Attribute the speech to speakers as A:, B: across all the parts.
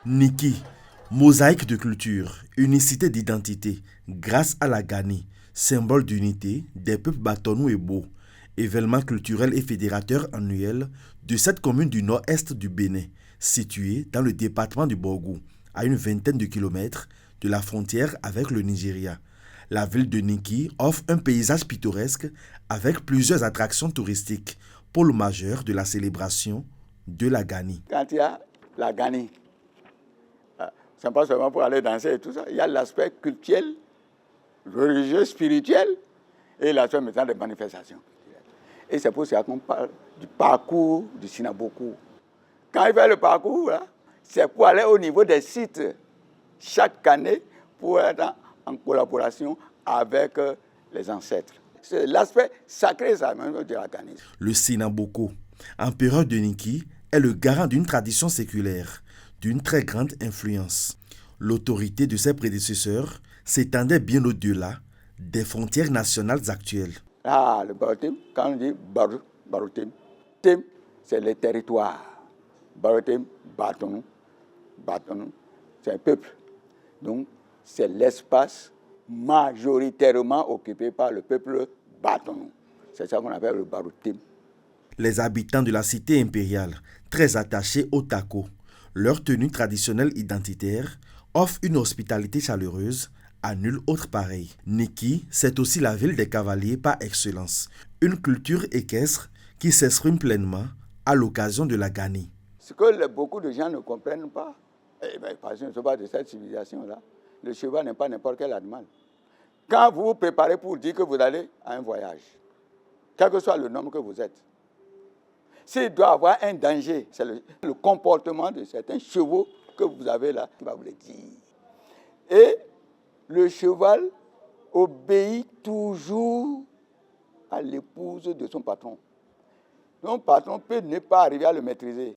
A: Niki, mosaïque de culture, unicité d'identité, grâce à la Gani, symbole d'unité des peuples Batonou et Bo, événement culturel et fédérateur annuel de cette commune du nord-est du Bénin, située dans le département du Borgou, à une vingtaine de kilomètres de la frontière avec le Nigeria. La ville de Niki offre un paysage pittoresque avec plusieurs attractions touristiques, pôle majeur de la célébration de la Gani.
B: Quand il y a la Gani, ce n'est pas seulement pour aller danser et tout ça, il y a l'aspect culturel, religieux, spirituel et l'aspect maintenant des manifestations. Et c'est pour ça qu'on parle du parcours du Sinaboko. Quand il fait le parcours, c'est pour aller au niveau des sites chaque année pour être en collaboration avec les ancêtres. C'est l'aspect sacré ça, même de la Gani.
A: Le Sinaboko, empereur de Niki, est le garant d'une tradition séculaire, d'une très grande influence. L'autorité de ses prédécesseurs s'étendait bien au-delà des frontières nationales actuelles.
B: Ah, le Barotim, quand on dit Barotim, Tim, c'est le territoire. Barotim, Batonou, c'est un peuple. Donc, c'est l'espace majoritairement occupé par le peuple Batonou. C'est ça qu'on appelle le Barotim.
A: Les habitants de la cité impériale, très attachés au taco, leur tenue traditionnelle identitaire, offre une hospitalité chaleureuse à nul autre pareil. Niki, c'est aussi la ville des cavaliers par excellence, une culture équestre qui s'exprime pleinement à l'occasion de la Gani.
B: Ce que beaucoup de gens ne comprennent pas, parce qu'ils ne sont pas de cette civilisation-là, le cheval n'est pas n'importe quel animal. Quand vous vous préparez pour dire que vous allez à un voyage, quel que soit le nombre que vous êtes, s'il doit avoir un danger, c'est le comportement de certains chevaux que vous avez là qui va vous le dire. Et le cheval obéit toujours à l'épouse de son patron. Son patron peut ne pas arriver à le maîtriser.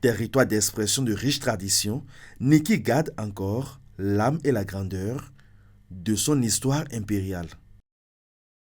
A: Territoire d'expression de riches traditions, Niki garde encore l'âme et la grandeur de son histoire impériale.